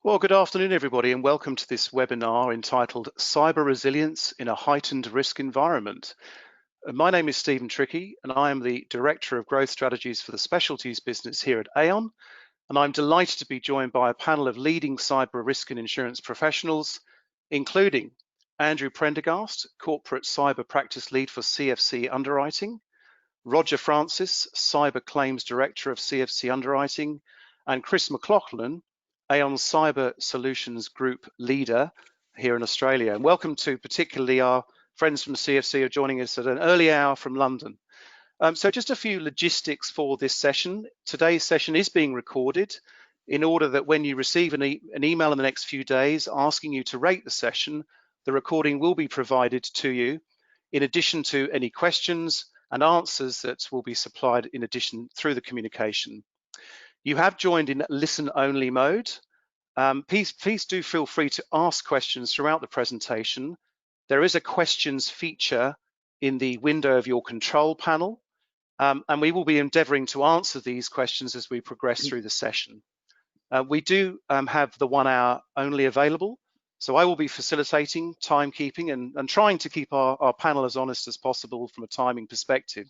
Well, good afternoon, everybody, and welcome to this webinar entitled Cyber Resilience in a Heightened Risk Environment. My name is Stephen Trickey, and I am the Director of Growth Strategies for the Specialties business here at Aon, and I'm delighted to be joined by a panel of leading cyber risk and insurance professionals, including Andrew Prendergast, Corporate Cyber Practice Lead for CFC Underwriting, Roger Francis, Cyber Claims Director of CFC Underwriting, and Chris McLaughlin, Aon Cyber Solutions Group Leader here in Australia. And welcome to particularly our friends from CFC who are joining us at an early hour from London. So just a few logistics for this session. Today's session is being recorded in order that when you receive an email in the next few days asking you to rate the session, the recording will be provided to you in addition to any questions and answers that will be supplied in addition through the communication. You have joined in listen-only mode. Please do feel free to ask questions throughout the presentation. There is a questions feature in the window of your control panel, and we will be endeavouring to answer these questions as we progress through the session. We do have the 1 hour only available, so I will be facilitating timekeeping and trying to keep our panel as honest as possible from a timing perspective.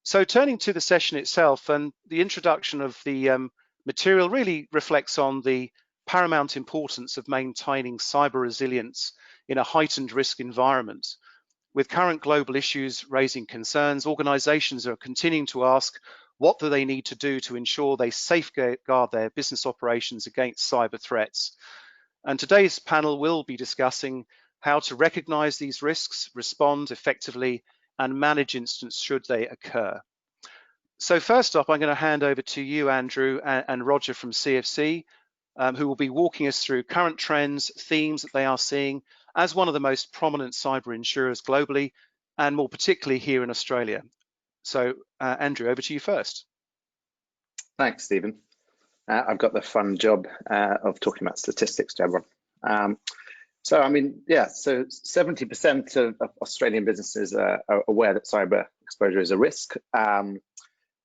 So turning to the session itself, and the introduction of the material really reflects on the paramount importance of maintaining cyber resilience in a heightened risk environment. With current global issues raising concerns, organizations are continuing to ask what do they need to do to ensure they safeguard their business operations against cyber threats. And today's panel will be discussing how to recognize these risks, respond effectively, and manage incidents should they occur. So first up, I'm going to hand over to you, Andrew, and Roger from CFC, who will be walking us through current trends, themes that they are seeing as one of the most prominent cyber insurers globally, and more particularly here in Australia. So Andrew, over to you first. Thanks, Stephen. I've got the fun job of talking about statistics to everyone. So 70% of Australian businesses are aware that cyber exposure is a risk,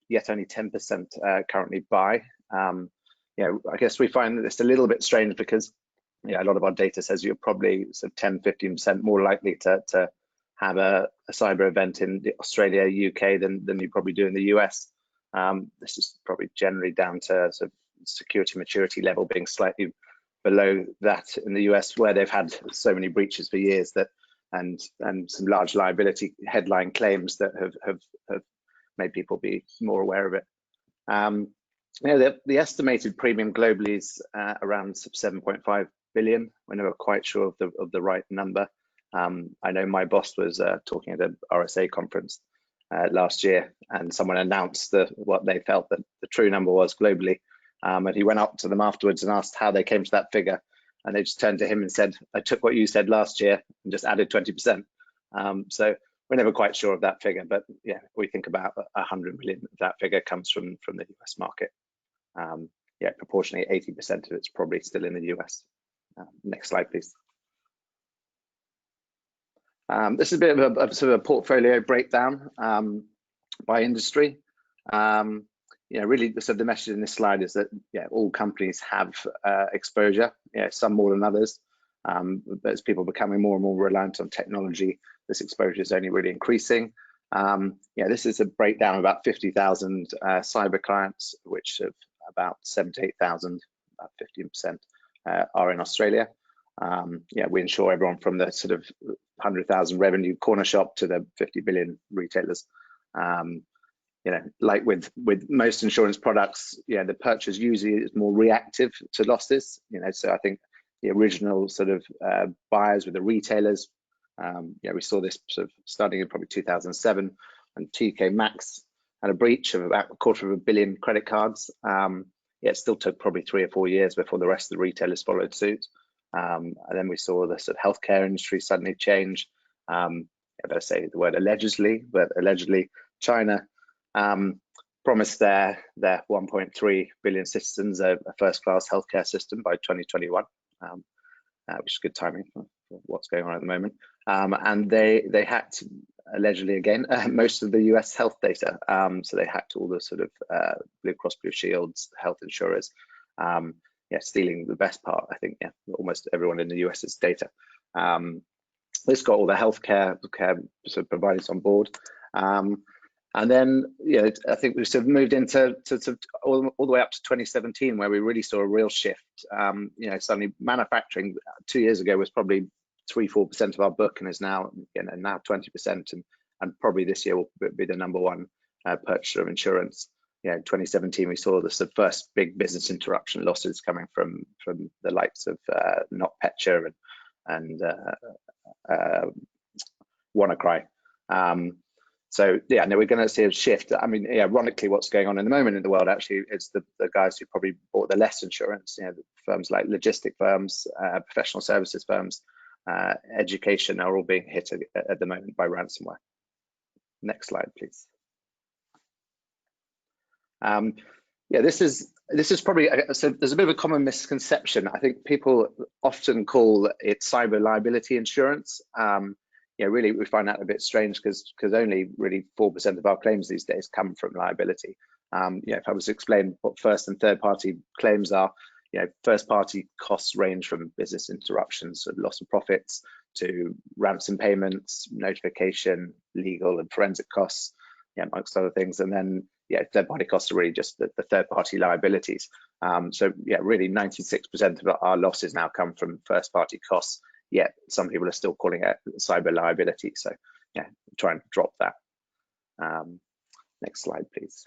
yet only 10% currently buy. I guess we find that it's a little bit strange because a lot of our data says you're probably sort of 10-15% more likely to have a cyber event in Australia, UK than you probably do in the US. This is probably generally down to sort of security maturity level being slightly below that in the US, where they've had so many breaches for years that and some large liability headline claims that have made people be more aware of it. The estimated premium globally is around 7.5 billion. We're never quite sure of the right number. I know my boss was talking at an RSA conference last year, and someone announced what they felt that the true number was globally. And he went up to them afterwards and asked how they came to that figure. And they just turned to him and said, I took what you said last year and just added 20%. So we're never quite sure of that figure, but we think about 100 million of that figure comes from the US market. Proportionally 80% of it's probably still in the US. Next slide, please. This is a bit of a sort of a portfolio breakdown by industry. Really, so the message in this slide is that all companies have exposure, some more than others. But as people are becoming more and more reliant on technology, this exposure is only really increasing. This is a breakdown of about 50,000 cyber clients, which have about 7,000 to 8,000, about 15% are in Australia. We insure everyone from the sort of 100,000 revenue corner shop to the 50 billion retailers. Like with most insurance products, the purchase usually is more reactive to losses. So I think the original sort of buyers were the retailers. We saw this sort of starting in probably 2007, and TK Maxx had a breach of about 250 million credit cards. It still took probably 3 or 4 years before the rest of the retailers followed suit. And then we saw the sort of healthcare industry suddenly change. I better say the word allegedly, but allegedly China promised their 1.3 billion citizens a first-class healthcare system by 2021, which is good timing for what's going on at the moment. And they hacked, allegedly again, most of the US health data. So they hacked all the sort of Blue Cross Blue Shields, health insurers. stealing the best part. I think almost everyone in the US's data. This got all the healthcare sort of providers on board. And then, I think we sort of moved into all the way up to 2017, where we really saw a real shift. Suddenly manufacturing 2 years ago was probably 3-4% of our book, and is now 20%, and probably this year will be the #1 purchaser of insurance. In 2017 we saw the first big business interruption losses coming from the likes of NotPetya and WannaCry. So we're going to see a shift. I mean, ironically, what's going on in the moment in the world actually is the guys who probably bought the less insurance, the firms like logistic firms, professional services firms, education, are all being hit at the moment by ransomware. Next slide, please. This is probably, so there's a bit of a common misconception. I think people often call it cyber liability insurance. Really we find that a bit strange because only really 4% of our claims these days come from liability. If I was to explain what first and third party claims are, first party costs range from business interruptions, so loss of profits, to ransom payments, notification, legal and forensic costs, amongst other things. And then third party costs are really just the third party liabilities. Really 96% of our losses now come from first party costs, yet some people are still calling it cyber liability. So try and drop that. Next slide, please.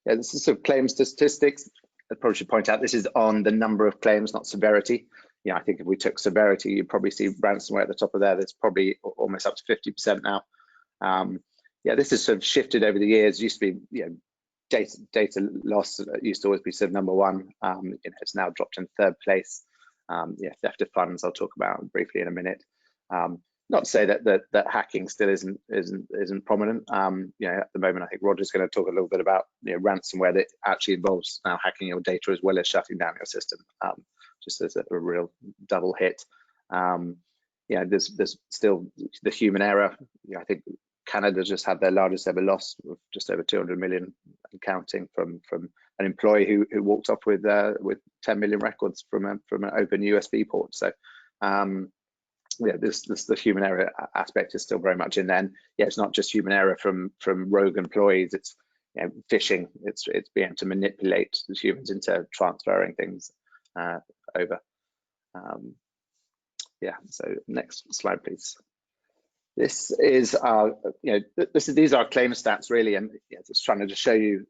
This is sort of claim statistics. I probably should point out this is on the number of claims, not severity. I think if we took severity, you'd probably see ransomware at the top of there. That's probably almost up to 50% now. This has sort of shifted over the years. Used to be, data loss used to always be sort of #1. It's now dropped in third place. Theft of funds, I'll talk about briefly in a minute. Not to say that hacking still isn't prominent. At the moment, I think Roger's going to talk a little bit about ransomware that actually involves now hacking your data as well as shutting down your system, just as a real double hit. There's still the human error. I think Canada just had their largest ever loss of just over 200 million and counting from an employee who walked off with 10 million records from an open USB port. So the human error aspect is still very much in there. And it's not just human error from rogue employees. It's phishing. It's being able to manipulate the humans into transferring things over. So next slide, please. This is our, these are our claim stats really, and just trying to show you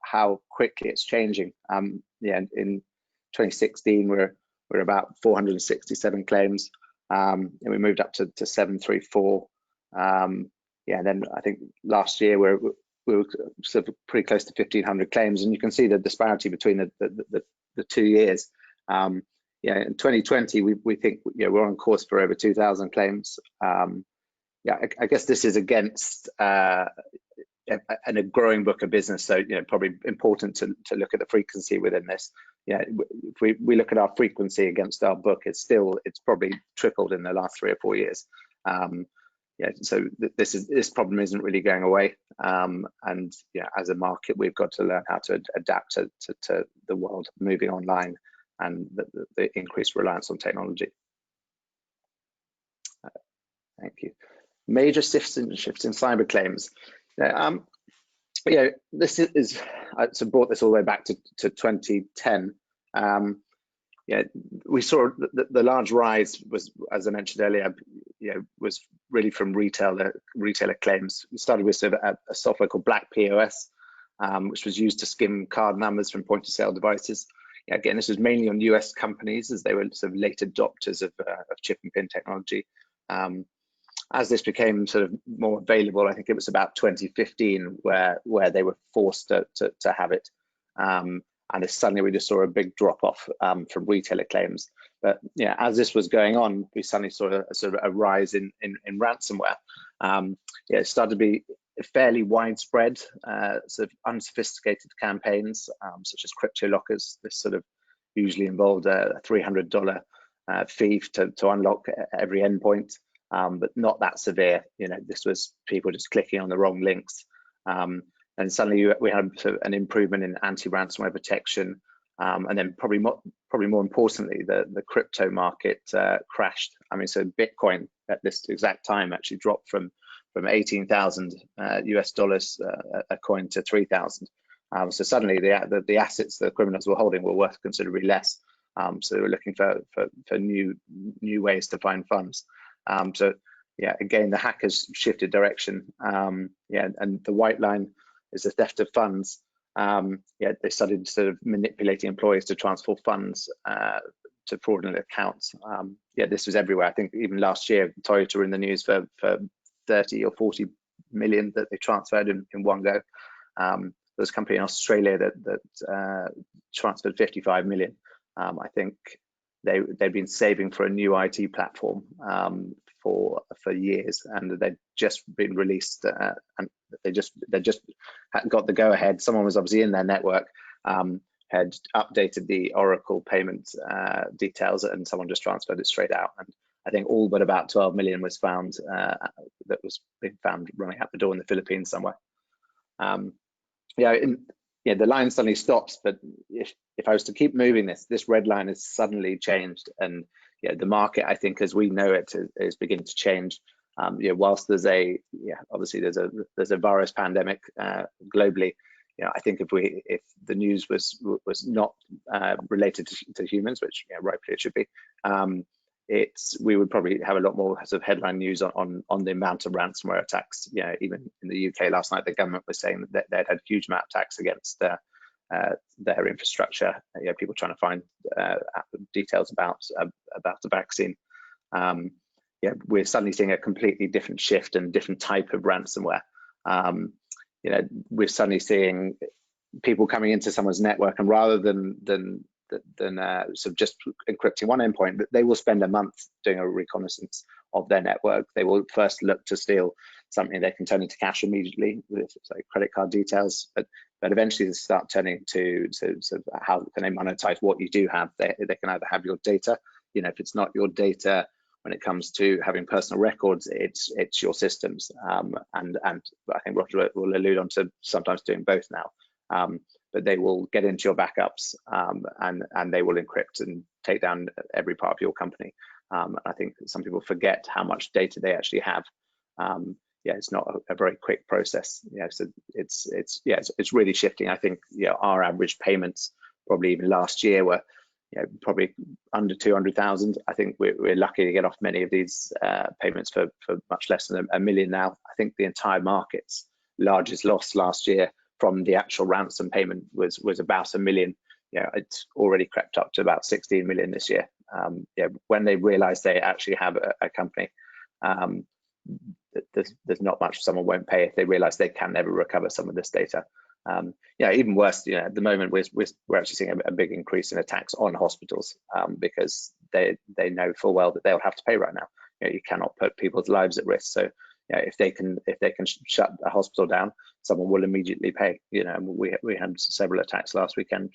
how quickly it's changing. In 2016 we're about 467 claims, and we moved up to 734. And then I think last year we were sort of pretty close to 1,500 claims, and you can see the disparity between the 2 years. In 2020 we think we're on course for over 2,000 claims. I guess this is against a growing book of business, so probably important to look at the frequency within this. If we look at our frequency against our book, it's probably tripled in the last 3 or 4 years. So this problem isn't really going away, and as a market we've got to learn how to adapt to the world moving online and the increased reliance on technology. Thank you. Major shifts in cyber claims. This is so brought this all the way back to 2010. We saw the large rise was, as I mentioned earlier, was really from retailer claims. We started with sort of a software called Black POS, which was used to skim card numbers from point of sale devices. Again, this was mainly on US companies as they were sort of late adopters of chip and pin technology. As this became sort of more available, I think it was about 2015 where they were forced to have it, and suddenly we just saw a big drop off from retailer claims. But as this was going on, we suddenly saw a rise in ransomware. It started to be fairly widespread, sort of unsophisticated campaigns, such as crypto lockers. This sort of usually involved a $300 fee to unlock every endpoint. But not that severe. This was people just clicking on the wrong links. and suddenly we had sort of an improvement in anti-ransomware protection, and then probably more importantly, the crypto market crashed. I mean, so Bitcoin at this exact time actually dropped from 18,000 US dollars a coin to 3,000. So suddenly the assets the criminals were holding were worth considerably less. So they were looking for new ways to find funds. So yeah, again, the hackers shifted direction. Yeah, and the white line is the theft of funds. Yeah, they started sort of manipulating employees to transfer funds to fraudulent accounts. Yeah, this was everywhere. I think even last year, Toyota were in the news for 30 or 40 million that they transferred in one go. There was a company in Australia that transferred 55 million. I think they've been saving for a new IT platform for years, and they've just been released, and they just got the go ahead. Someone was obviously in their network, had updated the Oracle payment details, and someone just transferred it straight out. And I think all but about 12 million was found, that was being found running out the door in the Philippines somewhere. Yeah, the line suddenly stops, but if I was to keep moving this red line has suddenly changed, and yeah, the market, I think, as we know it, is beginning to change. Yeah, whilst there's obviously there's a virus pandemic globally, I think if the news was not related to humans, which rightfully it should be, we would probably have a lot more sort of headline news on the amount of ransomware attacks. Even in the UK last night, the government was saying that they'd had huge amount of attacks against their infrastructure. People trying to find details about the vaccine. Yeah, we're suddenly seeing a completely different shift and different type of ransomware. We're suddenly seeing people coming into someone's network, and rather than sort of just encrypting one endpoint, but they will spend a month doing a reconnaissance of their network. They will first look to steal something they can turn into cash immediately, with like credit card details, but eventually they start turning to how can they monetize what you do have. They can either have your data, if it's not your data when it comes to having personal records, it's your systems, and I think Roger will allude on to sometimes doing both now. But they will get into your backups, and they will encrypt and take down every part of your company. I think some people forget how much data they actually have. Yeah, it's not a very quick process. So it's really shifting. I think our average payments probably even last year were probably under 200,000. I think we're lucky to get off many of these payments for much less than $1 million now. I think the entire market's largest loss last year from the actual ransom payment was about $1 million. It's already crept up to about 16 million this year. When they realize they actually have a company, there's not much someone won't pay if they realize they can never recover some of this data. Even worse, at the moment we're actually seeing a big increase in attacks on hospitals, because they know full well that they'll have to pay right now. You cannot put people's lives at risk. So if they can shut a hospital down, someone will immediately pay. We had several attacks last weekend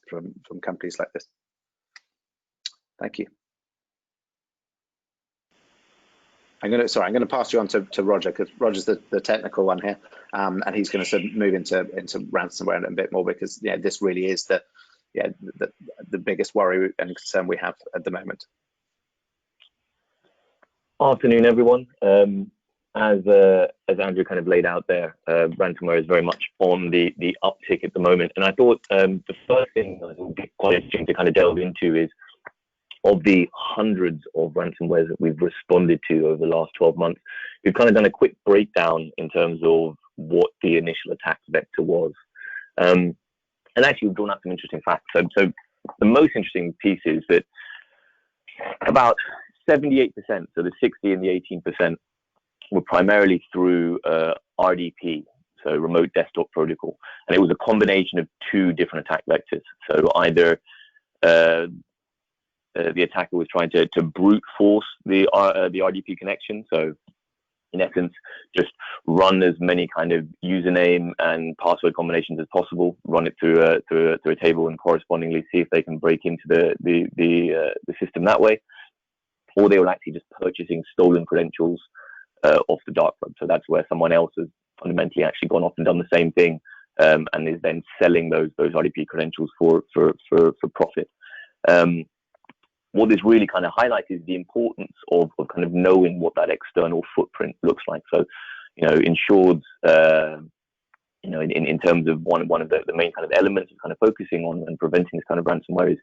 from companies like this. Thank you. I'm going to pass you on to Roger, because Roger's the technical one here, and he's going to sort of move into ransomware a bit more, because this really is the biggest worry and concern we have at the moment. Afternoon, everyone. As Andrew kind of laid out there, ransomware is very much on the uptick at the moment, and I thought the first thing that would be quite interesting to kind of delve into is, of the hundreds of ransomwares that we've responded to over the last 12 months, we've kind of done a quick breakdown in terms of what the initial attack vector was. And actually, we've drawn out some interesting facts. So the most interesting piece is that about 78%, so the 60 and the 18%, were primarily through RDP, so remote desktop protocol. And it was a combination of two different attack vectors. So either the attacker was trying to brute force the RDP connection. So in essence, just run as many kind of username and password combinations as possible, run it through a table, and correspondingly see if they can break into the system that way. Or they were actually just purchasing stolen credentials off the dark web. So that's where someone else has fundamentally actually gone off and done the same thing, and is then selling those RDP credentials for profit. What this really kind of highlights is the importance of kind of knowing what that external footprint looks like. So, insureds, in terms of one of the main kind of elements of kind of focusing on and preventing this kind of ransomware is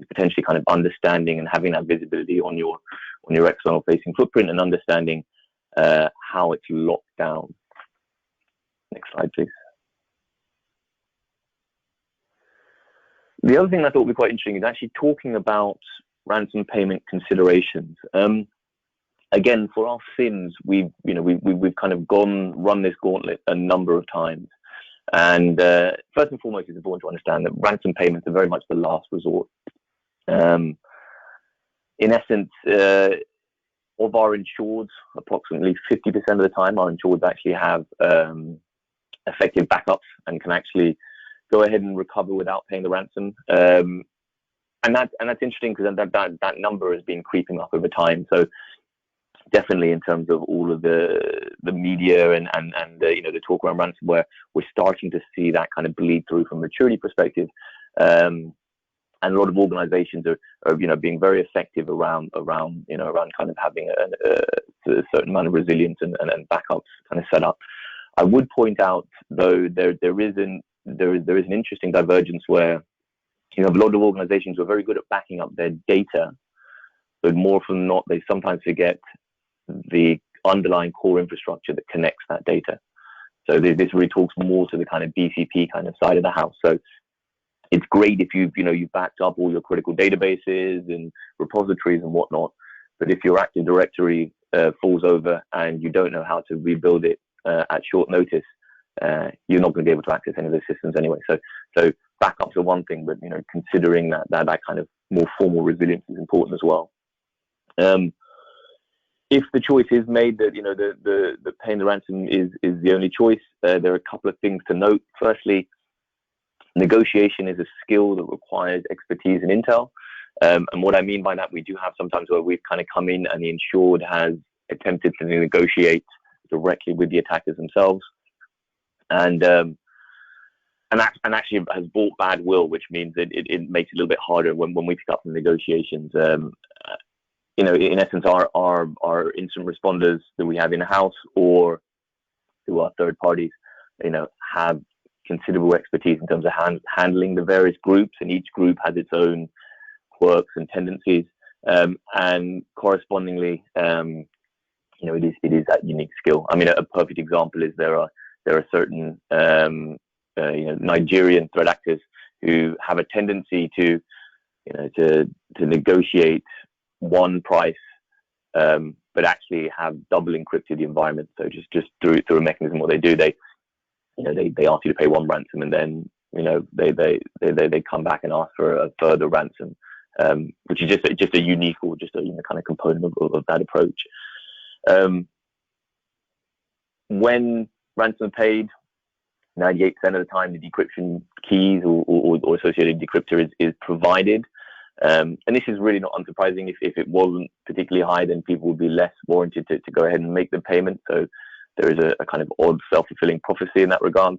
potentially kind of understanding and having that visibility on your external facing footprint and understanding how it's locked down. Next slide, please. The other thing I thought would be quite interesting is actually talking about ransom payment considerations. Again, for our SIMs, we've kind of run this gauntlet a number of times. And first and foremost, it's important to understand that ransom payments are very much the last resort. In essence, of our insureds, approximately 50% of the time, our insureds actually have effective backups and can actually go ahead and recover without paying the ransom. And that's interesting because that number has been creeping up over time. So definitely in terms of all of the media and the talk around ransomware, we're starting to see that kind of bleed through from a maturity perspective. And a lot of organizations are being very effective around kind of having a certain amount of resilience and backups kind of set up. I would point out though there is an interesting divergence where a lot of organizations are very good at backing up their data, but more often than not, they sometimes forget the underlying core infrastructure that connects that data. So this really talks more to the kind of BCP kind of side of the house. So it's great if you've backed up all your critical databases and repositories and whatnot, but if your Active Directory falls over and you don't know how to rebuild it at short notice, you're not going to be able to access any of those systems anyway. So backups are one thing, but considering that kind of more formal resilience is important as well. If the choice is made that the paying the ransom is the only choice, there are a couple of things to note. Firstly, negotiation is a skill that requires expertise and intel. And what I mean by that, we do have sometimes where we've kind of come in and the insured has attempted to negotiate directly with the attackers themselves, and actually has brought bad will, which means that it makes it a little bit harder when we pick up the negotiations. In essence, our instant responders that we have in house or through our third parties, have considerable expertise in terms of handling the various groups, and each group has its own quirks and tendencies, and correspondingly, it is that unique skill. I mean, a perfect example is there are certain Nigerian threat actors who have a tendency to negotiate one price, but actually have double encrypted the environment. So just through a mechanism, what they do, they ask you to pay one ransom, and then they come back and ask for a further ransom, which is just a unique or just a kind of component of that approach. When ransom paid, 98% of the time, the decryption keys or associated decryptor is provided. And this is really not unsurprising. If it wasn't particularly high, then people would be less warranted to go ahead and make the payment. So there is a kind of odd self-fulfilling prophecy in that regard.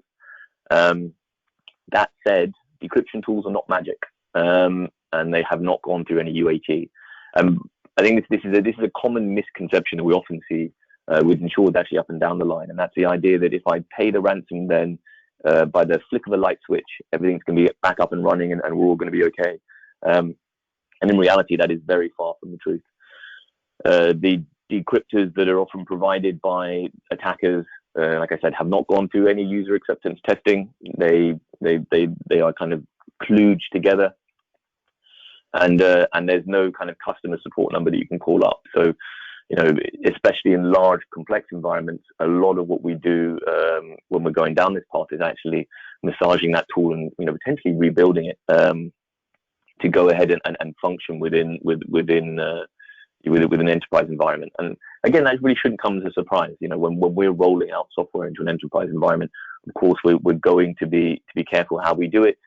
That said, decryption tools are not magic, and they have not gone through any UAT. I think this is a common misconception that we often see with insureds actually up and down the line, and that's the idea that if I pay the ransom, then by the flick of a light switch, everything's going to be back up and running, and we're all going to be okay. And in reality, that is very far from the truth. The decryptors that are often provided by attackers, like I said, have not gone through any user acceptance testing. They are kind of kludged together, and there's no kind of customer support number that you can call up. So, especially in large, complex environments, a lot of what we do when we're going down this path is actually massaging that tool and potentially rebuilding it to go ahead and function within an enterprise environment. And again, that really shouldn't come as a surprise. When we're rolling out software into an enterprise environment, of course we're going to be careful how we do it,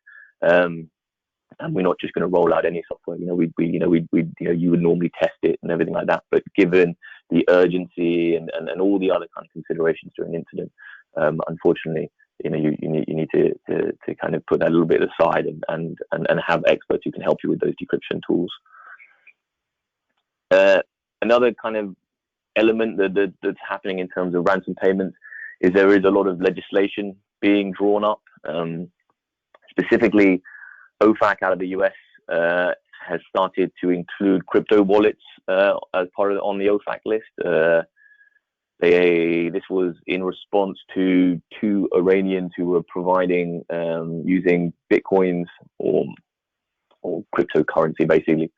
and we're not just going to roll out any software. You would normally test it and everything like that. But given the urgency and all the other kind of considerations during an incident, unfortunately, you need to kind of put that a little bit aside and have experts who can help you with those decryption tools. Another kind of element that's happening in terms of ransom payments is there is a lot of legislation being drawn up. Specifically, OFAC out of the US has started to include crypto wallets as part of on the OFAC list. This was in response to 2 Iranians who were providing using bitcoins or cryptocurrency basically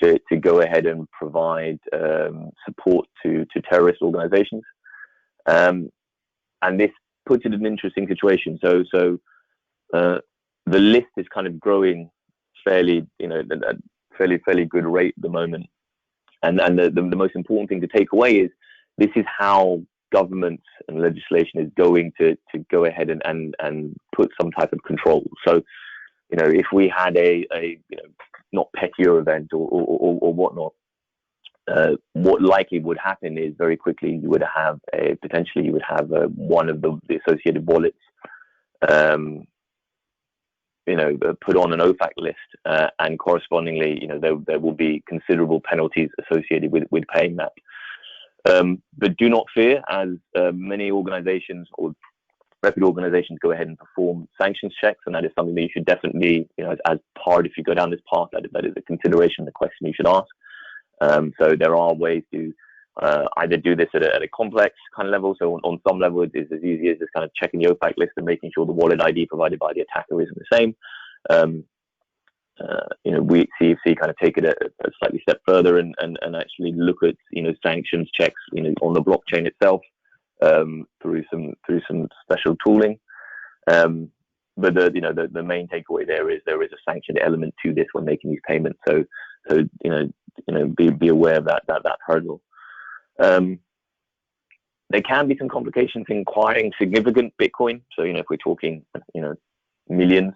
to go ahead and provide support to terrorist organizations, and this puts it in an interesting situation. So the list is kind of growing fairly, at fairly good rate at the moment. And the most important thing to take away is this is how governments and legislation is going to go ahead and put some type of control. So, if we had a not pettier event or whatnot, what likely would happen is very quickly you would have one of the associated wallets put on an OFAC list, and correspondingly, there will be considerable penalties associated with paying that. But do not fear, as many organizations or reputable organizations go ahead and perform sanctions checks, and that is something that you should definitely, as part, if you go down this path, that is a consideration, the question you should ask. So there are ways to either do this at a complex kind of level. So on some level, it is as easy as just kind of checking the OFAC list and making sure the wallet ID provided by the attacker isn't the same. We at CFC kind of take it a slightly step further and actually look at sanctions checks on the blockchain itself through some special tooling. But the main takeaway there is a sanctioned element to this when making these payments. So be aware of that hurdle. There can be some complications in acquiring significant Bitcoin. So if we're talking millions,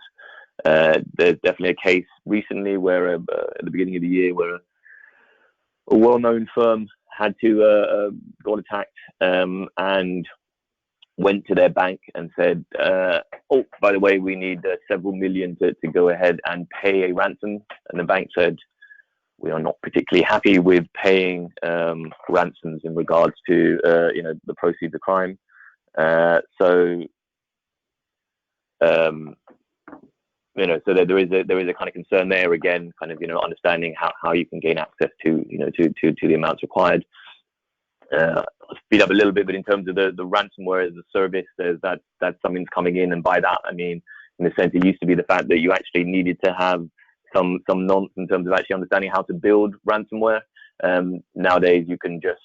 there's definitely a case recently where at the beginning of the year where a well-known firm had to got attacked and went to their bank and said, oh, by the way, we need several million to go ahead and pay a ransom. And the bank said, we are not particularly happy with paying ransoms in regards to the proceeds of crime. So there is a kind of concern there again, kind of understanding how you can gain access to the amounts required. I'll speed up a little bit, but in terms of the ransomware as a service, that something's coming in, and by that I mean, in a sense, it used to be the fact that you actually needed to have some nonsense in terms of actually understanding how to build ransomware. Nowadays, you can just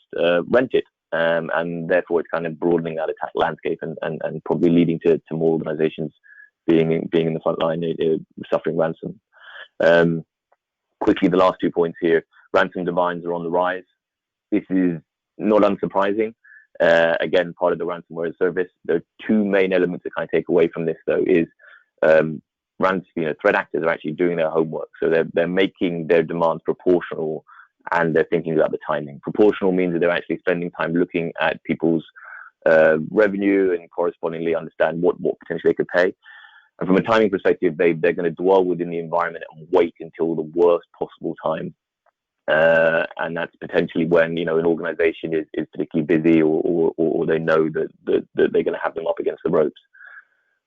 rent it, and therefore it's kind of broadening that attack landscape and probably leading to more organizations being in the front line suffering ransom. Quickly, the last 2 points here. Ransom domains are on the rise. This is not unsurprising. Again, part of the ransomware service. There are 2 main elements to kind of take away from this, though, is threat actors are actually doing their homework. So they're making their demands proportional, and they're thinking about the timing. Proportional means that they're actually spending time looking at people's revenue and correspondingly understand what potentially they could pay. And from a timing perspective, they're going to dwell within the environment and wait until the worst possible time. And that's potentially when an organization is particularly busy or they know that they're going to have them up against the ropes.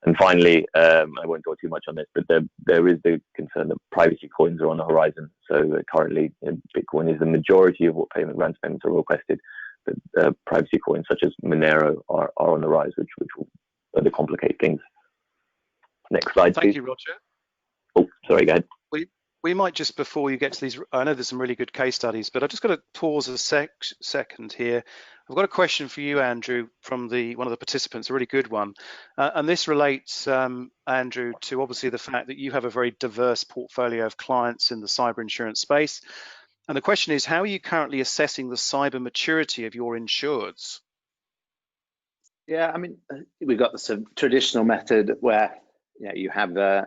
And finally, I won't go too much on this, but there is the concern that privacy coins are on the horizon. So currently, Bitcoin is the majority of what ransom payments are requested, but privacy coins such as Monero are on the rise, which will further complicate things. Next slide, please. Thank you, Roger. Oh, sorry, go ahead. We might just, before you get to these, I know there's some really good case studies, but I've just got to pause a second here. I've got a question for you, Andrew, from one of the participants, a really good one. And this relates, Andrew, to obviously the fact that you have a very diverse portfolio of clients in the cyber insurance space. And the question is, how are you currently assessing the cyber maturity of your insureds? Yeah, I mean, we've got the sort of traditional method where you have an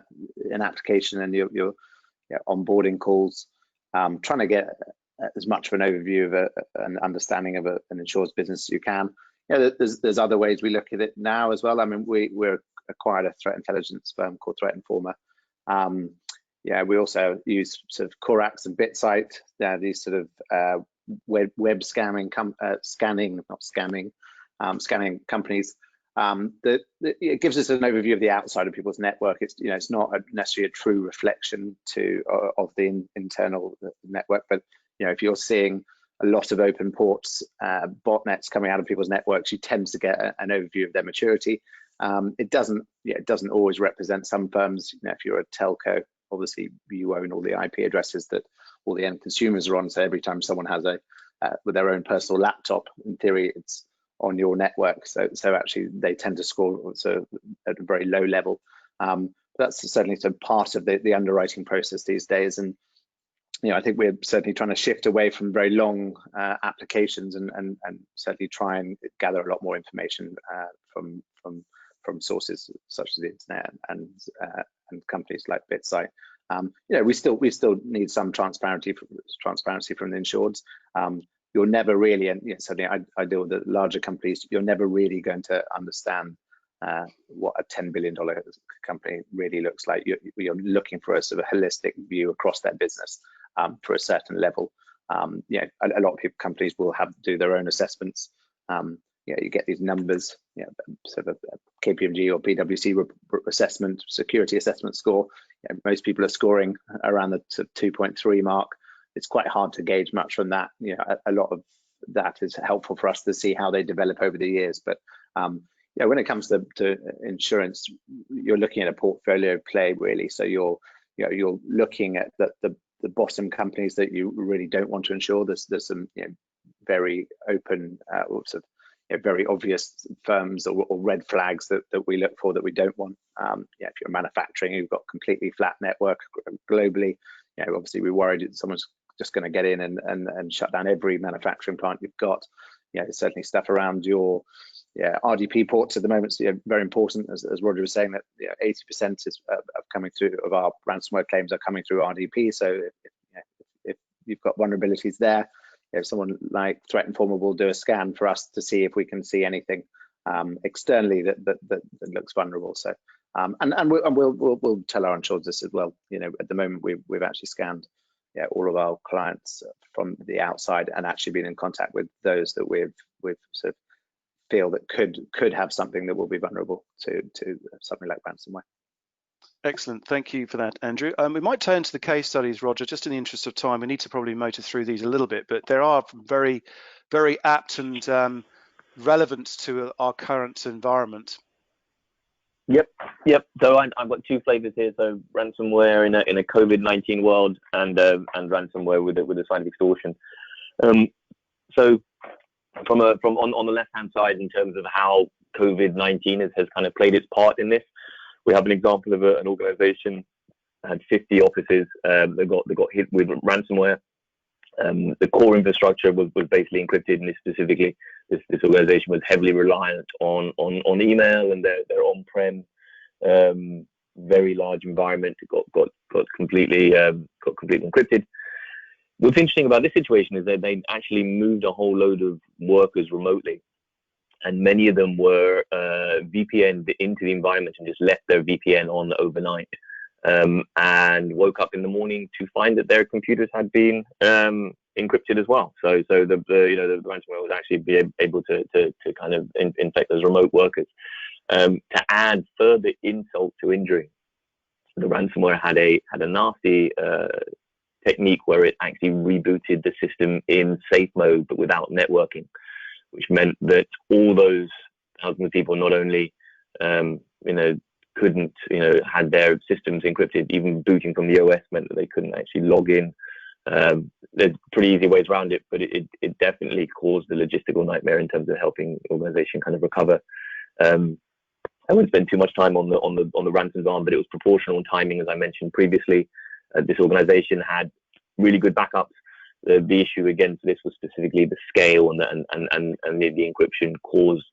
application and you're onboarding calls, trying to get as much of an overview of an understanding of an insurance business as you can. there's other ways we look at it now as well. I mean, we're acquired a threat intelligence firm called Threat Informer. We also use sort of Corax and BitSight. These sort of web scanning companies. It gives us an overview of the outside of people's network. It's not necessarily a true reflection of the internal network, but if you're seeing a lot of open ports, botnets coming out of people's networks, you tend to get an overview of their maturity. It doesn't always represent some firms. If you're a telco, obviously you own all the IP addresses that all the end consumers are on. So every time someone has with their own personal laptop, in theory, it's on your network. So actually they tend to score at a very low level. That's certainly part of the underwriting process these days. And I think we're certainly trying to shift away from very long applications and certainly try and gather a lot more information from sources such as the internet and companies like BitSight. We still need some transparency from the insureds. You're never really, and certainly I deal with the larger companies, you're never really going to understand what a $10 billion company really looks like. You're looking for a sort of holistic view across their business for a certain level. A lot of companies will do their own assessments. You get these numbers, sort of a KPMG or PwC assessment, security assessment score. Most people are scoring around the 2.3 mark. It's quite hard to gauge much from that. A lot of that is helpful for us to see how they develop over the years. But when it comes to insurance, you're looking at a portfolio play really. So you're looking at the bottom companies that you really don't want to insure. There's some very open very obvious firms or red flags that we look for that we don't want. If you're manufacturing, you've got completely flat network globally. Obviously we're worried that someone's just going to get in and shut down every manufacturing plant you've got. There's certainly stuff around your RDP ports at the moment. So very important, as Roger was saying, that 80% of our ransomware claims are coming through RDP. So if you've got vulnerabilities there, someone like Threat Informer will do a scan for us to see if we can see anything externally that looks vulnerable. So we'll tell our insureds this as well. At the moment we've actually scanned all of our clients from the outside and actually been in contact with those that we've sort of feel that could have something that will be vulnerable to something like ransomware. Excellent, thank you for that, Andrew. We might turn to the case studies, Roger, just in the interest of time. We need to probably motor through these a little bit, but there are very, very apt and relevant to our current environment. Yep. So I've got two flavors here. So ransomware in a COVID-19 world, and ransomware with a side of extortion. So from on the left hand side, in terms of how COVID-19 has kind of played its part in this, we have an example of an organization that had 50 offices. They got hit with ransomware. The core infrastructure was basically encrypted, and specifically this organization was heavily reliant on email, and their on-prem very large environment got completely encrypted. What's interesting about this situation is that they actually moved a whole load of workers remotely, and many of them were VPN'd into the environment and just left their VPN on overnight, and woke up in the morning to find that their computers had been encrypted as well. So the ransomware was actually able to kind of infect those remote workers. To add further insult to injury, the ransomware had a nasty technique where it actually rebooted the system in safe mode but without networking, which meant that all those thousands of people not only couldn't had their systems encrypted, even booting from the OS meant that they couldn't actually log in. There's pretty easy ways around it, but it definitely caused a logistical nightmare in terms of helping organization kind of recover. I won't spend too much time on the ransomware, but it was proportional in timing, as I mentioned previously. This organization had really good backups. The issue again for this was specifically the scale and the encryption caused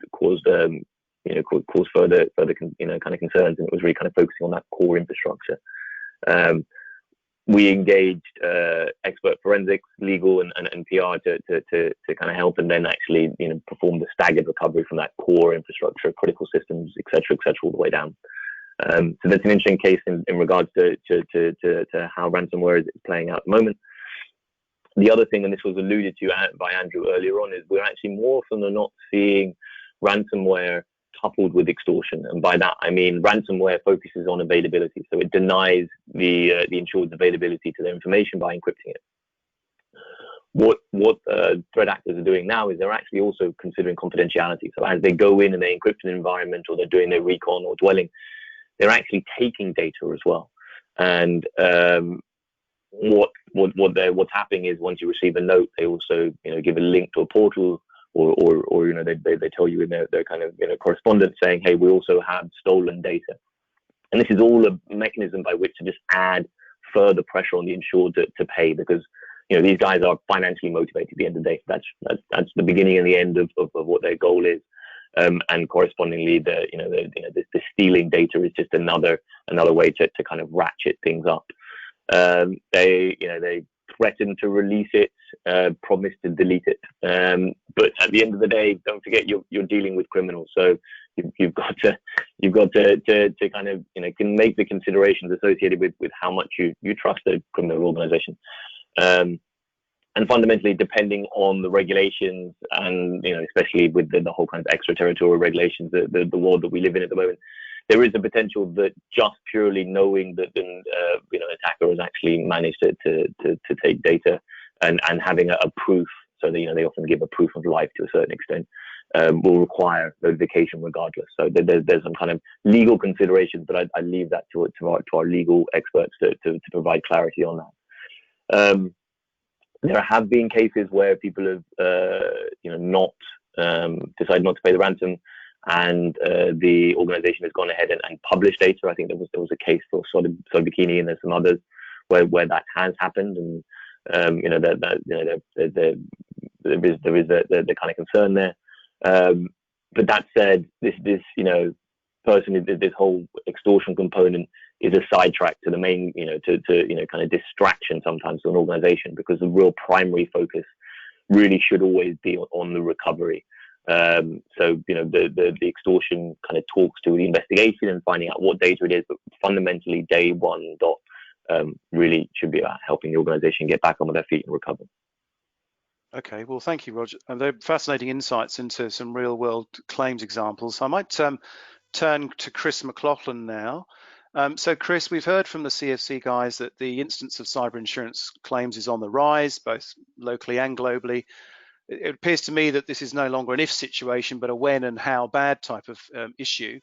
further kind of concerns, and it was really kind of focusing on that core infrastructure. we engaged expert forensics, legal, and PR to kind of help, and then actually perform the staggered recovery from that core infrastructure, critical systems, etc., all the way down. So that's an interesting case in regards to how ransomware is playing out at the moment. The other thing, and this was alluded to by Andrew earlier on, is we're actually more often than not seeing ransomware coupled with extortion, and by that I mean ransomware focuses on availability, so it denies the insured's availability to their information by encrypting it. What threat actors are doing now is they're actually also considering confidentiality. So as they go in and they encrypt an environment, or they're doing their recon or dwelling, they're actually taking data as well. And what's happening is once you receive a note, they also give a link to a portal, or they tell you in their kind of correspondence saying, hey, we also have stolen data. And this is all a mechanism by which to just add further pressure on the insured to pay, because these guys are financially motivated at the end of the day. That's the beginning and the end of what their goal is. And correspondingly, the stealing data is just another way to kind of ratchet things up. They threaten to release it, promise to delete it, but at the end of the day, don't forget you're dealing with criminals, so you've got to kind of can make the considerations associated with how much you trust a criminal organization. And fundamentally, depending on the regulations, and especially with the whole kind of extraterritorial regulations, the world that we live in at the moment, there is a potential that just purely knowing that an attacker has actually managed to take data and having a proof, so that they often give a proof of life to a certain extent, will require notification regardless. So there's some kind of legal considerations, but I leave that to our legal experts to provide clarity on that. There have been cases where people have not decided not to pay the ransom, and the organization has gone ahead and published data. I think there was a case for Bikini, and there's some others where that has happened, and there is the kind of concern there. But that said, this whole extortion component is a sidetrack to the main, kind of distraction sometimes to an organization, because the real primary focus really should always be on the recovery. So the extortion kind of talks to the investigation and finding out what data it is, but fundamentally day one really should be about helping the organization get back on their feet and recover. Okay, well, thank you, Roger. And they're fascinating insights into some real world claims examples. I might turn to Chris McLaughlin now. So Chris, we've heard from the CFC guys that the instance of cyber insurance claims is on the rise, both locally and globally. It appears to me that this is no longer an if situation, but a when and how bad type of issue.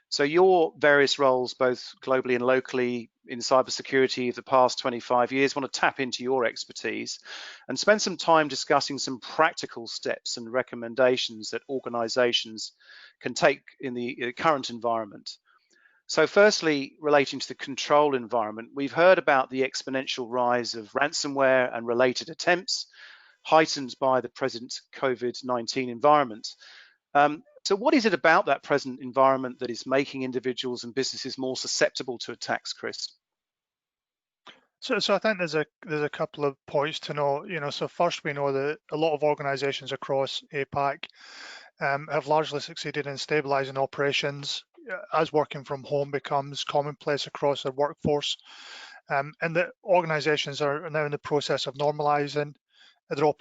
So your various roles, both globally and locally in cybersecurity of the past 25 years, want to tap into your expertise and spend some time discussing some practical steps and recommendations that organizations can take in the current environment. So firstly, relating to the control environment, we've heard about the exponential rise of ransomware and related attempts, heightened by the present COVID-19 environment. So what is it about that present environment that is making individuals and businesses more susceptible to attacks, Chris? So I think there's a couple of points to know. So first, we know that a lot of organizations across APAC have largely succeeded in stabilizing operations as working from home becomes commonplace across their workforce, and that organizations are now in the process of normalizing their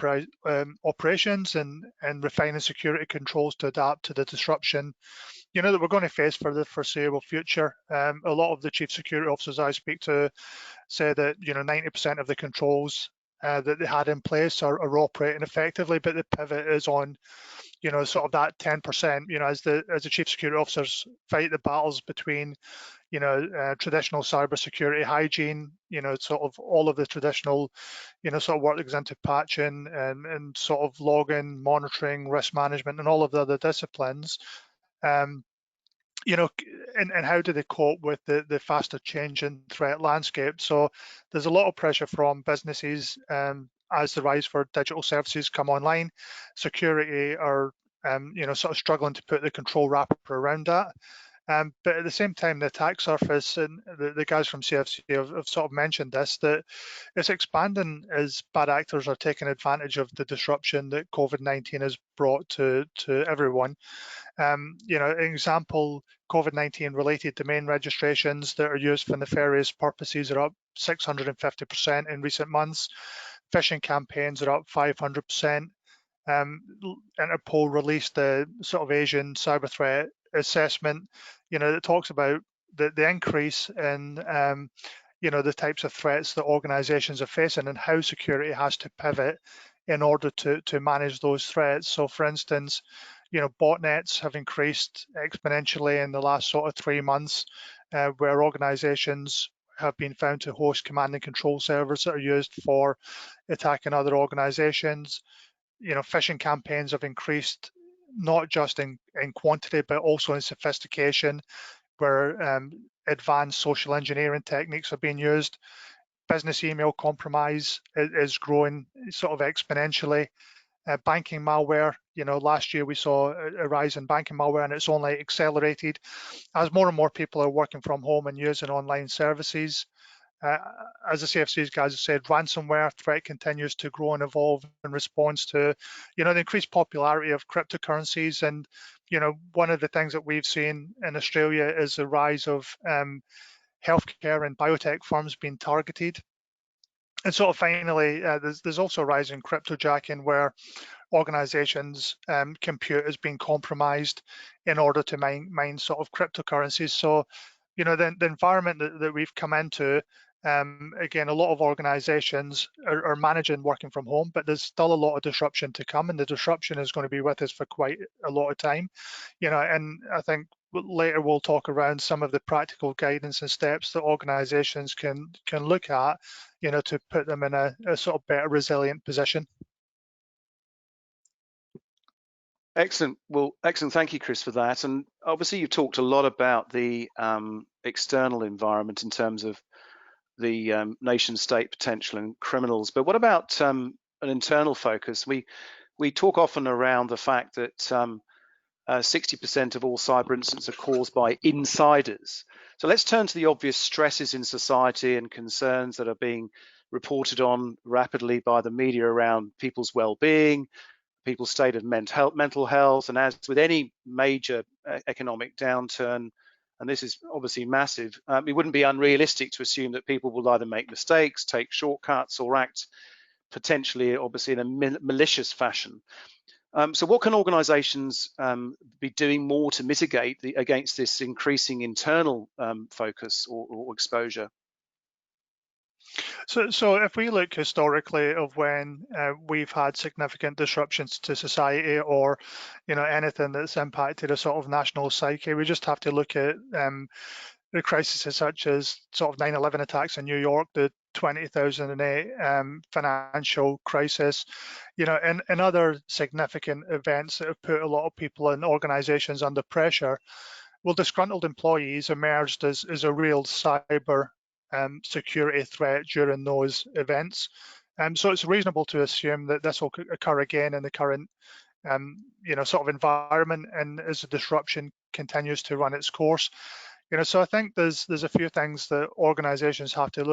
operations and refining security controls to adapt to the disruption that we're going to face for the foreseeable future. A lot of the chief security officers I speak to say that 90% of the controls that they had in place are operating effectively, but the pivot is on sort of that 10%, as the chief security officers fight the battles between traditional cybersecurity hygiene, sort of all of the traditional sort of work that goes into patching and sort of logging, monitoring, risk management, and all of the other disciplines. And how do they cope with the faster changing threat landscape? So there's a lot of pressure from businesses as the rise for digital services come online. Security are sort of struggling to put the control wrapper around that. But at the same time, the attack surface, and the guys from CFC have sort of mentioned this, that it's expanding as bad actors are taking advantage of the disruption that COVID-19 has brought to everyone. You know, an example, COVID-19 related domain registrations that are used for nefarious purposes are up 650% in recent months. Phishing campaigns are up 500%. Interpol released the sort of Asian cyber threat assessment, you know, that talks about the increase in, you know, the types of threats that organizations are facing and how security has to pivot in order to manage those threats. So for instance, you know, botnets have increased exponentially in the last sort of 3 months, where organizations have been found to host command and control servers that are used for attacking other organizations. You know, phishing campaigns have increased not just in quantity, but also in sophistication, where advanced social engineering techniques are being used. Business email compromise is growing sort of exponentially. Banking malware, you know, last year we saw a rise in banking malware, and it's only accelerated as more and more people are working from home and using online services. As the CFC's guys have said, ransomware threat continues to grow and evolve in response to, you know, the increased popularity of cryptocurrencies. And, you know, one of the things that we've seen in Australia is the rise of healthcare and biotech firms being targeted. And sort of finally, there's also a rise in cryptojacking, where organizations' compute is being compromised in order to mine sort of cryptocurrencies. So, you know, the environment that we've come into, again, a lot of organizations are managing working from home, but there's still a lot of disruption to come, and the disruption is going to be with us for quite a lot of time. You know, and I think later we'll talk around some of the practical guidance and steps that organizations can look at, you know, to put them in a sort of better resilient position. Excellent. Well, excellent. Thank you, Chris, for that. And obviously, you've talked a lot about the external environment in terms of the nation state potential and criminals. But what about an internal focus? We talk often around the fact that 60% of all cyber incidents are caused by insiders. So let's turn to the obvious stresses in society and concerns that are being reported on rapidly by the media around people's well-being, people's state of mental health, and as with any major economic downturn, and this is obviously massive, it wouldn't be unrealistic to assume that people will either make mistakes, take shortcuts, or act potentially, obviously, in a malicious fashion. So what can organizations be doing more to mitigate against this increasing internal focus or exposure? So if we look historically of when we've had significant disruptions to society, or, you know, anything that's impacted a sort of national psyche, we just have to look at the crises such as sort of 9/11 attacks in New York, the 2008 financial crisis, you know, and other significant events that have put a lot of people and organizations under pressure. Well, disgruntled employees emerged as a real cyber security threat during those events. So it's reasonable to assume that this will occur again in the current you know, sort of environment, and as the disruption continues to run its course. You know, so I think there's a few things that organizations have to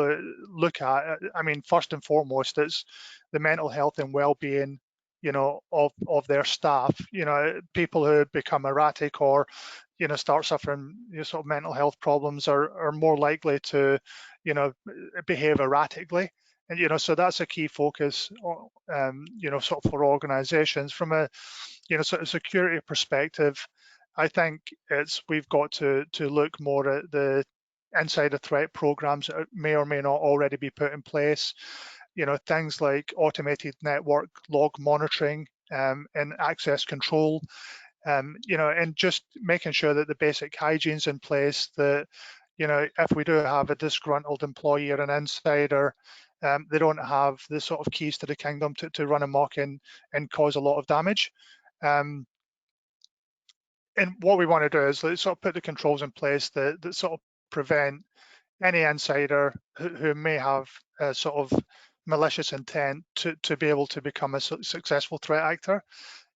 look at. I mean, first and foremost, it's the mental health and well-being, you know, of their staff. You know, people who become erratic or, you know, start suffering, you know, sort of mental health problems are more likely to, you know, behave erratically. And, you know, so that's a key focus, you know, sort of for organizations. From a, you know, sort of security perspective, I think we've got to look more at the insider threat programs that may or may not already be put in place. You know, things like automated network log monitoring and access control. You know, and just making sure that the basic hygiene's in place, that, you know, if we do have a disgruntled employee or an insider, they don't have the sort of keys to the kingdom to run amok and cause a lot of damage. And what we want to do is sort of put the controls in place that sort of prevent any insider who may have a sort of malicious intent to be able to become a successful threat actor.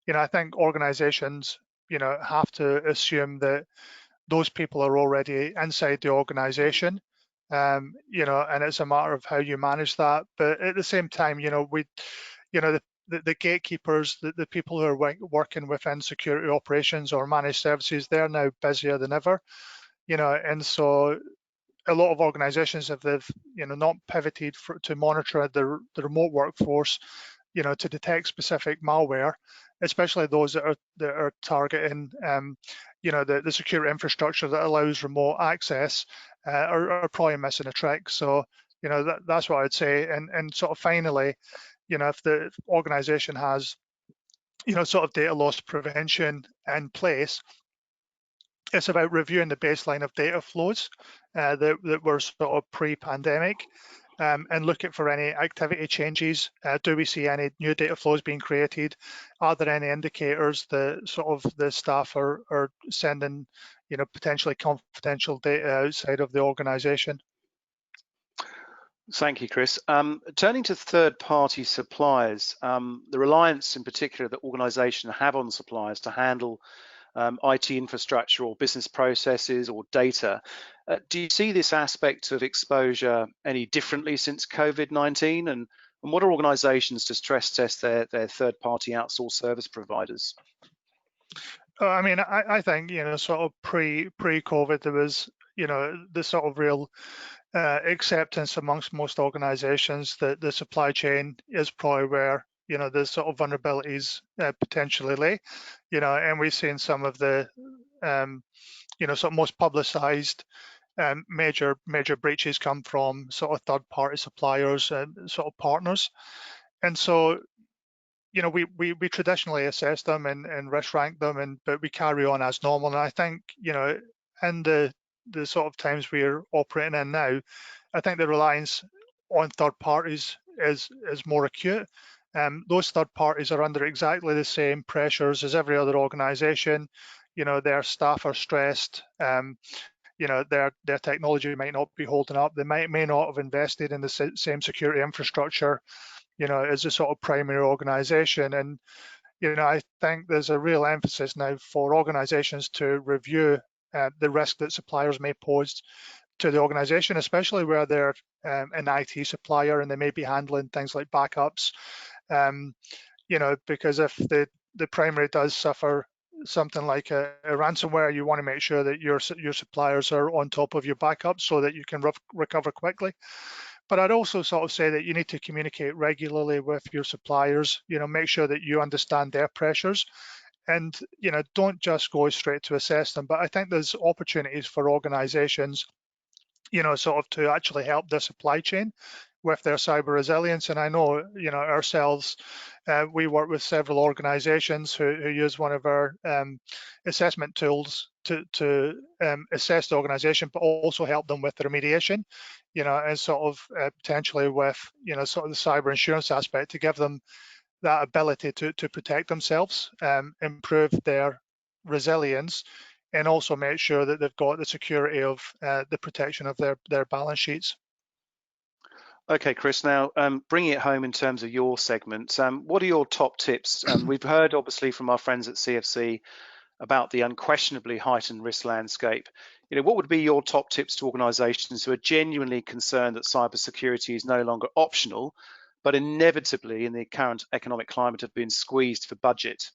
You know, I think organizations, you know, have to assume that those people are already inside the organization, you know, and it's a matter of how you manage that. But at the same time, you know, the gatekeepers, the people who are working within security operations or managed services, they're now busier than ever, you know, and so a lot of organizations, if they've, you know, not pivoted to monitor the remote workforce, you know, to detect specific malware, especially those that are targeting, you know, the secure infrastructure that allows remote access, are probably missing a trick. So, you know, that's what I'd say. And sort of finally, you know, if the organization has, you know, sort of data loss prevention in place, it's about reviewing the baseline of data flows that were sort of pre-pandemic, and looking for any activity changes. Do we see any new data flows being created? Are there any indicators that sort of the staff are sending, you know, potentially confidential data outside of the organization? Thank you, Chris. Turning to third-party suppliers, the reliance in particular that organisations have on suppliers to handle IT infrastructure or business processes or data. Do you see this aspect of exposure any differently since COVID-19? And what are organisations to stress test their third-party outsourced service providers? I mean, I think, you know, sort of pre-COVID, there was, you know, the sort of real acceptance amongst most organizations that the supply chain is probably where, you know, the sort of vulnerabilities potentially lay, you know, and we've seen some of the, you know, sort of most publicized major breaches come from sort of third-party suppliers and sort of partners. And so, you know, we traditionally assess them and risk rank them, but we carry on as normal. And I think, you know, in the sort of times we're operating in now, I think the reliance on third parties is more acute. Those third parties are under exactly the same pressures as every other organization. You know, their staff are stressed. You know, their technology might not be holding up. They may not have invested in the same security infrastructure, you know, as a sort of primary organization. And, you know, I think there's a real emphasis now for organizations to review the risk that suppliers may pose to the organization, especially where they're an IT supplier and they may be handling things like backups. You know, because if the primary does suffer something like a ransomware, you want to make sure that your suppliers are on top of your backups so that you can recover quickly. But I'd also sort of say that you need to communicate regularly with your suppliers, you know, make sure that you understand their pressures and, you know, don't just go straight to assess them. But I think there's opportunities for organizations, you know, sort of to actually help their supply chain with their cyber resilience. And I know, you know, ourselves, we work with several organizations who use one of our assessment tools to assess the organization, but also help them with the remediation, you know, and sort of potentially with, you know, sort of the cyber insurance aspect to give them that ability to protect themselves, improve their resilience, and also make sure that they've got the security of the protection of their balance sheets. Okay, Chris, now bringing it home in terms of your segment, what are your top tips? We've heard obviously from our friends at CFC about the unquestionably heightened risk landscape. You know, what would be your top tips to organizations who are genuinely concerned that cybersecurity is no longer optional, but inevitably in the current economic climate have been squeezed for budget?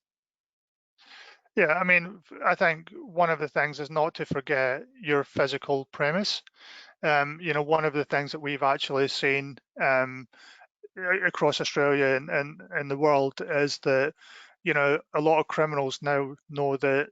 Yeah, I mean, I think one of the things is not to forget your physical premise. You know, one of the things that we've actually seen across Australia and the world is that, you know, a lot of criminals now know that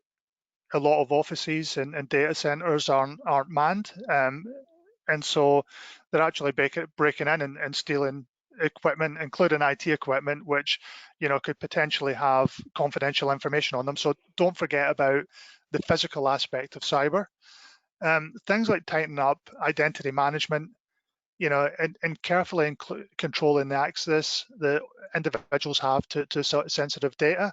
a lot of offices and data centers aren't manned, and so they're actually breaking in and stealing equipment, including IT equipment, which, you know, could potentially have confidential information on them. So don't forget about the physical aspect of cyber. Things like tightening up identity management, you know, and carefully controlling the access that individuals have to sensitive data,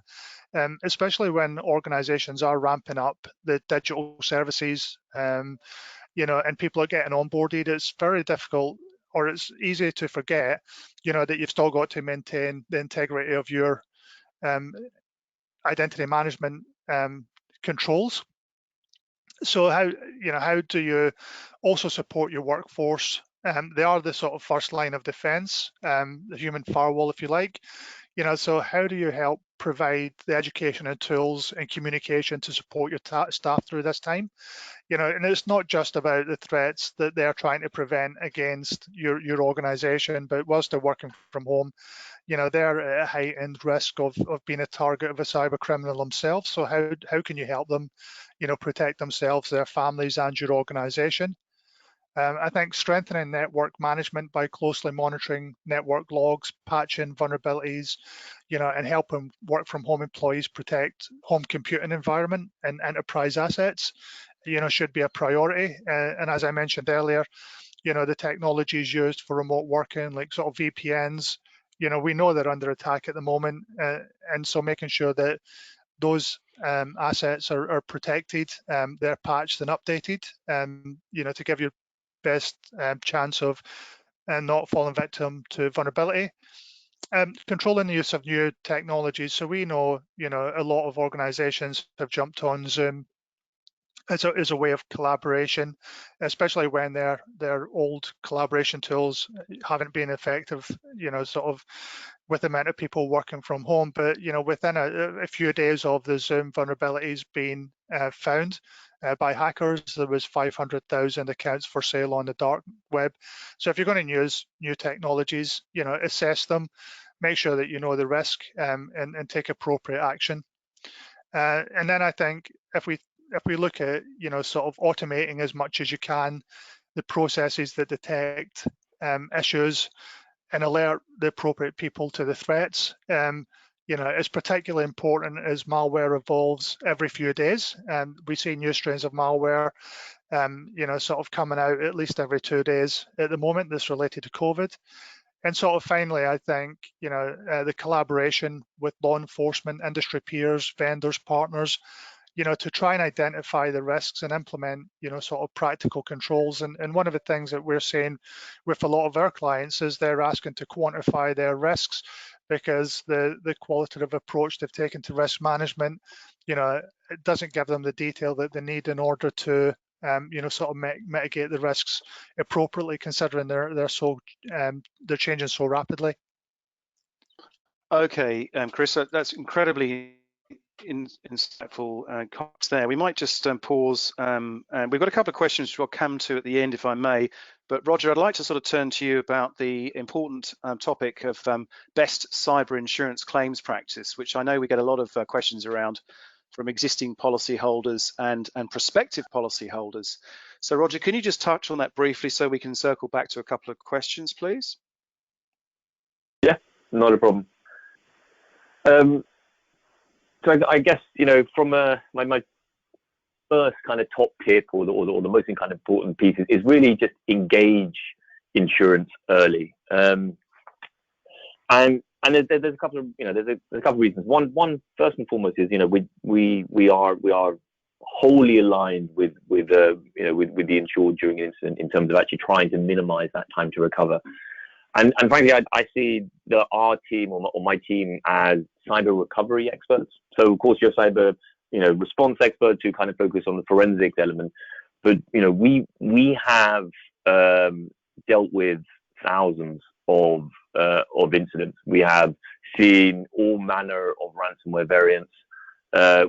especially when organizations are ramping up the digital services, you know, and people are getting onboarded. It's very difficult, or it's easy to forget, you know, that you've still got to maintain the integrity of your identity management controls. So how do you also support your workforce? They are the sort of first line of defense, the human firewall, if you like. So how do you help provide the education and tools and communication to support your staff through this time? And it's not just about the threats that they're trying to prevent against your organization, but whilst they're working from home, they're at a heightened risk of being a target of a cyber criminal themselves. So how can you help them, protect themselves, their families, and your organization? I think strengthening network management by closely monitoring network logs, patching vulnerabilities, and helping work from home employees protect home computing environment and enterprise assets, should be a priority. And as I mentioned earlier, the technologies used for remote working, like sort of VPNs, we know they're under attack at the moment. And so making sure that those assets are protected, they're patched and updated, to give you best chance of not falling victim to vulnerability. Controlling the use of new technologies. So we know, a lot of organizations have jumped on Zoom as a way of collaboration, especially when their old collaboration tools haven't been effective, sort of with the amount of people working from home. But within a few days of the Zoom vulnerabilities being found by hackers, there was 500,000 accounts for sale on the dark web. So if you're going to use new technologies, assess them, make sure that you know the risk, and take appropriate action. And then I think if we look at sort of automating as much as you can the processes that detect issues and alert the appropriate people to the threats. It's particularly important as malware evolves every few days. We see new strains of malware, sort of coming out at least every 2 days at the moment that's related to COVID. And sort of finally, I think, the collaboration with law enforcement, industry peers, vendors, partners, to try and identify the risks and implement, sort of practical controls. And one of the things that we're seeing with a lot of our clients is they're asking to quantify their risks, because the qualitative approach they've taken to risk management, it doesn't give them the detail that they need in order to, sort of mitigate the risks appropriately, considering they're changing so rapidly. Okay, Chris, that's incredibly insightful comments there. We might just pause, and we've got a couple of questions which we'll come to at the end, if I may. But Roger, I'd like to sort of turn to you about the important topic of best cyber insurance claims practice, which I know we get a lot of questions around from existing policyholders and prospective policyholders. So Roger, can you just touch on that briefly so we can circle back to a couple of questions, please? Yeah, not a problem. So I guess, from my first kind of top tip or the most kind of important piece is really just engage insurance early. And there's a couple of there's a couple of reasons. One first and foremost is we are wholly aligned with the insured during an incident in terms of actually trying to minimize that time to recover. And frankly, I see our team or my team as cyber recovery experts. So of course you're cyber response experts who kind of focus on the forensics element, but we have dealt with thousands of incidents. We have seen all manner of ransomware variants.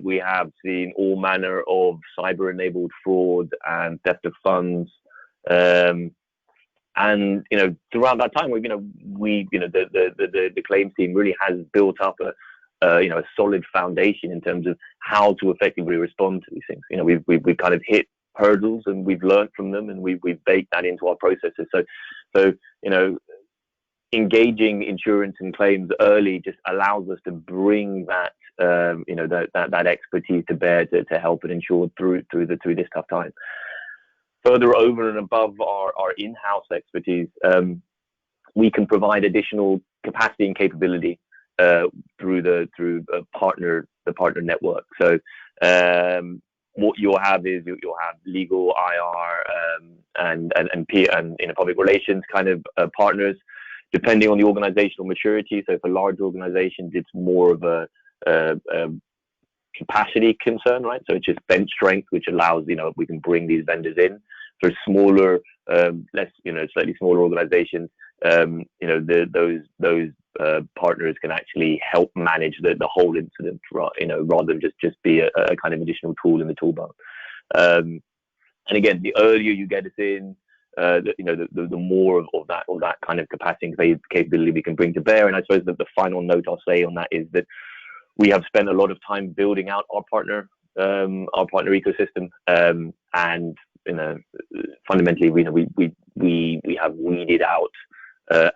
We have seen all manner of cyber-enabled fraud and theft of funds. And throughout that time, the claims team really has built up a solid foundation in terms of how to effectively respond to these things. We've kind of hit hurdles and we've learned from them, and we've baked that into our processes. So engaging insurance and claims early just allows us to bring that that expertise to bear to help an insured through this tough time. Further over and above our in-house expertise, we can provide additional capacity and capability through the partner network. So what you'll have is you'll have legal, IR, and public relations kind of partners, depending on the organizational maturity. So for large organizations, it's more of a capacity concern, right? So it's just bench strength, which allows, we can bring these vendors in. For smaller, less, slightly smaller organizations, those partners can actually help manage the whole incident, rather than just be a kind of additional tool in the toolbox. And again, the earlier you get us in, the more of that kind of capacity and capability we can bring to bear. And I suppose that the final note I'll say on that is that we have spent a lot of time building out our partner ecosystem, and fundamentally, we have weeded out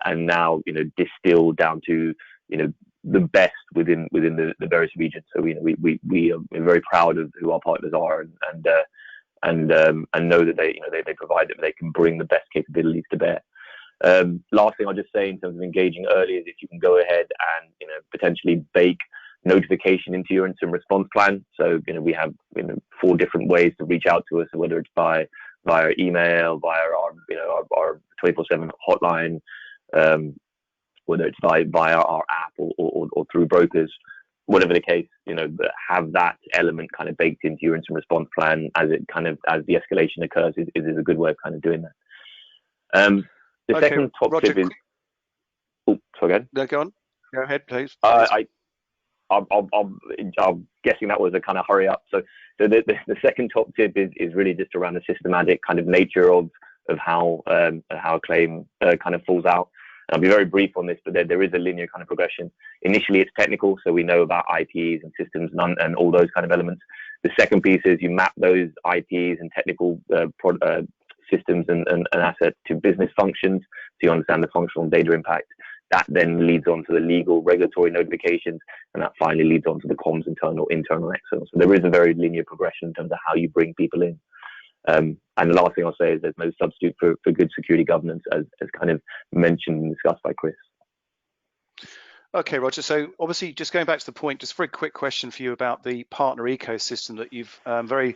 and now distilled down to the best within the various regions. So we are very proud of who our partners are, and know that they provide that they can bring the best capabilities to bear. Last thing I'll just say in terms of engaging early is if you can go ahead and potentially bake notification into your incident response plan. So we have 4 different ways to reach out to us, whether it's via email, via our 24/7 hotline, whether it's via our app or through brokers, whatever the case. Have that element kind of baked into your incident response plan as the escalation occurs is a good way of kind of doing that. The second top Roger, tip is. Oh, sorry, go ahead. No, go on. Go ahead, please. I'm guessing that was a kind of hurry up. So the second top tip is really just around the systematic kind of nature of how a claim kind of falls out. And I'll be very brief on this, but there is a linear kind of progression. Initially, it's technical, so we know about IPs and systems and all those kind of elements. The second piece is you map those IPs and technical systems and assets to business functions, so you understand the functional and data impact. That then leads on to the legal regulatory notifications, and that finally leads on to the comms internal, external. So there is a very linear progression in terms of how you bring people in. And the last thing I'll say is there's no substitute for good security governance, as kind of mentioned and discussed by Chris. Okay, Roger. So obviously, just going back to the point, just a very quick question for you about the partner ecosystem that you've very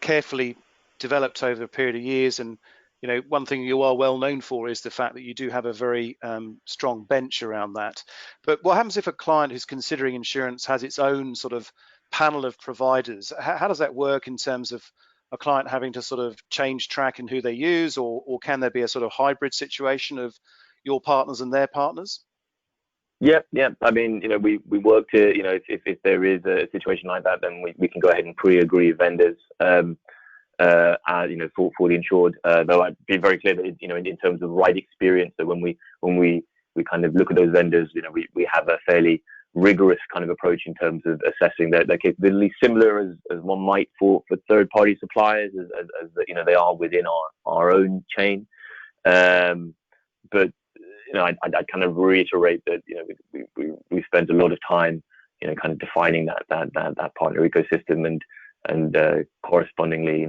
carefully developed over a period of years. And one thing you are well known for is the fact that you do have a very strong bench around that. But what happens if a client who's considering insurance has its own sort of panel of providers? How does that work in terms of a client having to sort of change track in who they use, or can there be a sort of hybrid situation of your partners and their partners? Yeah. I mean, we work to, if there is a situation like that, then we can go ahead and pre-agree vendors. For the insured, though I'd be very clear that in terms of right experience, so when we kind of look at those vendors, we have a fairly rigorous kind of approach in terms of assessing their capability, similar as one might for third-party suppliers, as they are within our own chain. But I'd kind of reiterate that we spent a lot of time kind of defining that partner ecosystem, and correspondingly,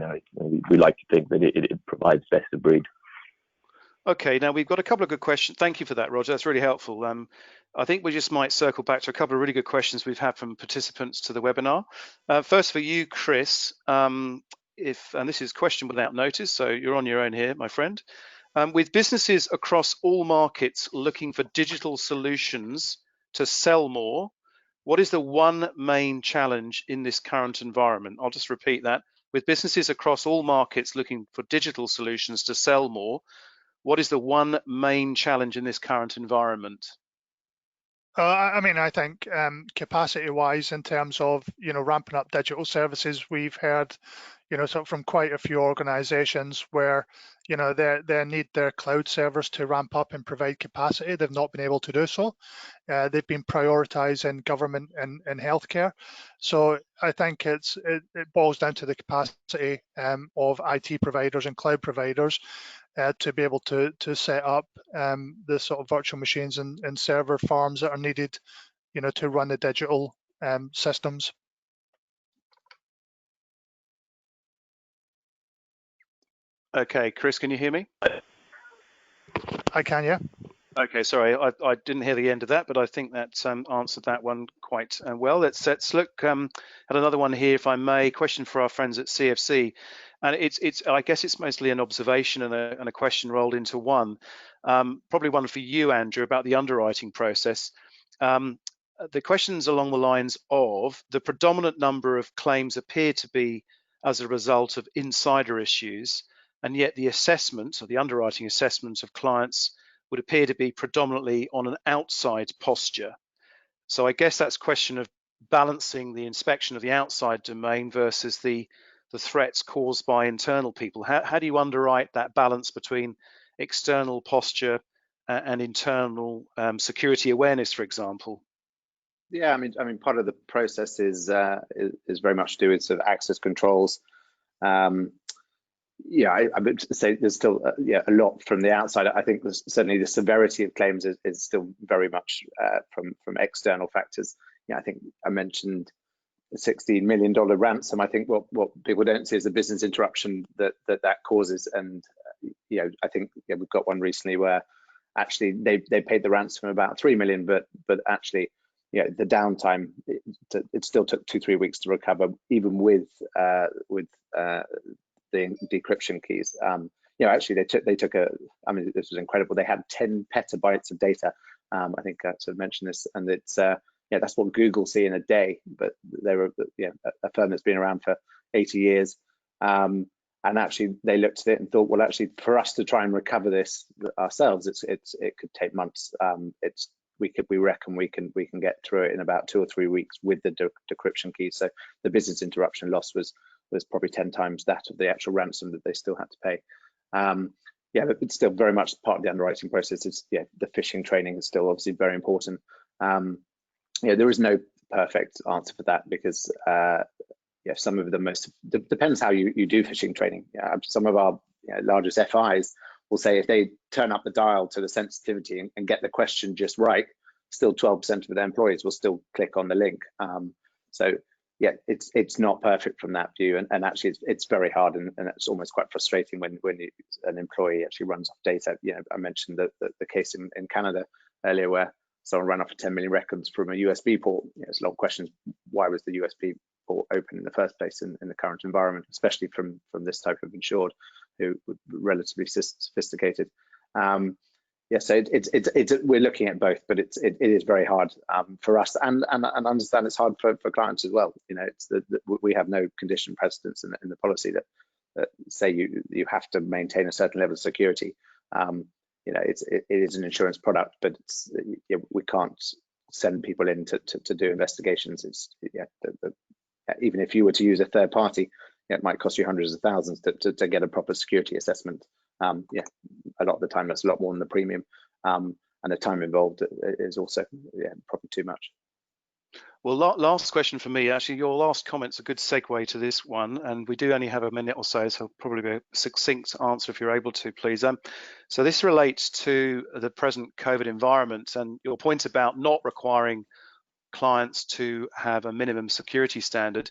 we like to think that it provides best of breed. Okay, now we've got a couple of good questions. Thank you for that, Roger. That's really helpful. I think we just might circle back to a couple of really good questions we've had from participants to the webinar. First for you, Chris, and this is question without notice, so you're on your own here, my friend. With businesses across all markets looking for digital solutions to sell more, what is the one main challenge in this current environment? I'll just repeat that. With businesses across all markets looking for digital solutions to sell more, what is the one main challenge in this current environment? I think capacity-wise, in terms of ramping up digital services, we've heard from quite a few organisations where they need their cloud servers to ramp up and provide capacity. They've not been able to do so. They've been prioritising government and healthcare. So I think it boils down to the capacity of IT providers and cloud providers to be able to set up the sort of virtual machines and server farms that are needed, to run the digital systems. Okay, Chris, can you hear me? I can, yeah. Okay, sorry, I didn't hear the end of that, but I think that answered that one quite well. Let's look at another one here, if I may. Question for our friends at CFC, and I guess it's mostly an observation and a question rolled into one. Probably one for you, Andrew, about the underwriting process. the question's along the lines of the predominant number of claims appear to be as a result of insider issues, and yet the assessment or the underwriting assessment of clients would appear to be predominantly on an outside posture. So I guess that's a question of balancing the inspection of the outside domain versus the threats caused by internal people. How do you underwrite that balance between external posture and internal security awareness, for example? Yeah, I mean, part of the process is very much to do with sort of access controls. Yeah, I would say there's still a lot from the outside. I think certainly the severity of claims is still very much from external factors. Yeah, I think I mentioned the $16 million ransom. I think what people don't see is the business interruption that causes. And I think we've got one recently where actually they paid the ransom about $3 million, but actually the downtime, it still took 2-3 weeks to recover, even with the decryption keys. Actually they took I mean, this was incredible. They had 10 petabytes of data. I think I sort of mentioned this, and it's that's what Google see in a day, but they were a firm that's been around for 80 years. And actually they looked at it and thought, well, actually for us to try and recover this ourselves, it could take months. We reckon we can get through it in about 2 or 3 weeks with the decryption key. So the business interruption loss was probably 10 times that of the actual ransom that they still had to pay. But it's still very much part of the underwriting process. It's the phishing training is still obviously very important. There is no perfect answer for that, because some of the most depends how you do phishing training. Some of our largest FIs will say if they turn up the dial to the sensitivity and get the question just right, still 12% of their employees will still click on the link. So it's not perfect from that view, and actually it's very hard, and it's almost quite frustrating when an employee actually runs off data. I mentioned the case in Canada earlier where someone ran off 10 million records from a USB port. There's a lot of questions. Why was the USB port open in the first place in the current environment, especially from this type of insured who were relatively sophisticated? So we're looking at both, but it is very hard for us, and understand it's hard for clients as well. It's we have no condition precedents in the policy that say you have to maintain a certain level of security. It is an insurance product, but we can't send people in to do investigations. Even if you were to use a third party, it might cost you hundreds of thousands to get a proper security assessment. A lot of the time that's a lot more than the premium, and the time involved is also probably too much. Well, last question for me. Actually, your last comment's a good segue to this one, and we do only have a minute or so probably be a succinct answer if you're able to, please. So this relates to the present COVID environment and your point about not requiring clients to have a minimum security standard.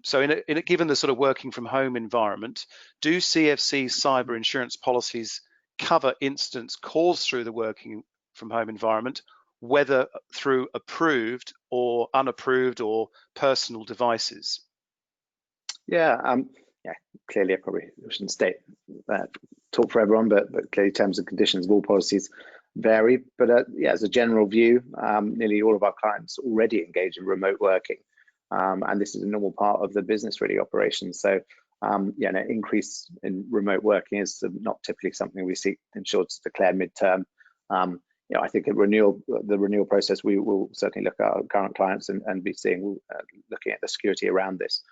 So given the sort of working from home environment, do CFC cyber insurance policies cover incidents caused through the working from home environment, whether through approved or unapproved or personal devices? Clearly I probably shouldn't talk for everyone, but clearly terms and conditions of all policies vary. But as a general view, nearly all of our clients already engage in remote working, and this is a normal part of the business really operations. So an increase in remote working is not typically something we seek insured to declare midterm. I think the renewal process, we will certainly look at our current clients and be looking at the security around this.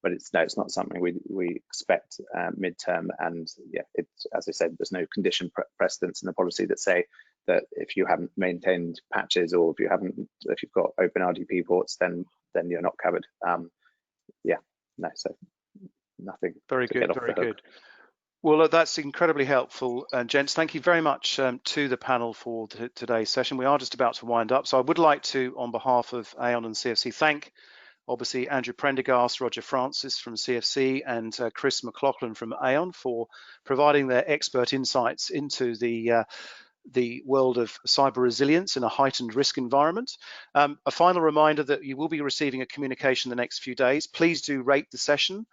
But it's not something we expect midterm. And as I said, there's no condition precedents in the policy that say that if you haven't maintained patches or if you've got open RDP ports, then you're not covered. So nothing. Very good, very good. Well, that's incredibly helpful. And gents, thank you very much to the panel for today's session. We are just about to wind up. So I would like to, on behalf of Aon and CFC, thank obviously Andrew Prendergast, Roger Francis from CFC, and Chris McLaughlin from Aon for providing their expert insights into the world of cyber resilience in a heightened risk environment. A final reminder that you will be receiving a communication in the next few days. Please do rate the session.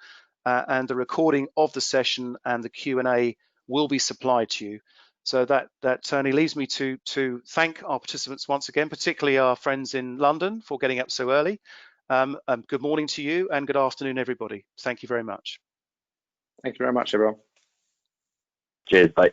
And the recording of the session and the Q&A will be supplied to you. So that only leaves me to thank our participants once again, particularly our friends in London for getting up so early. Good morning to you and good afternoon, everybody. Thank you very much. Thank you very much, everyone. Cheers, bye.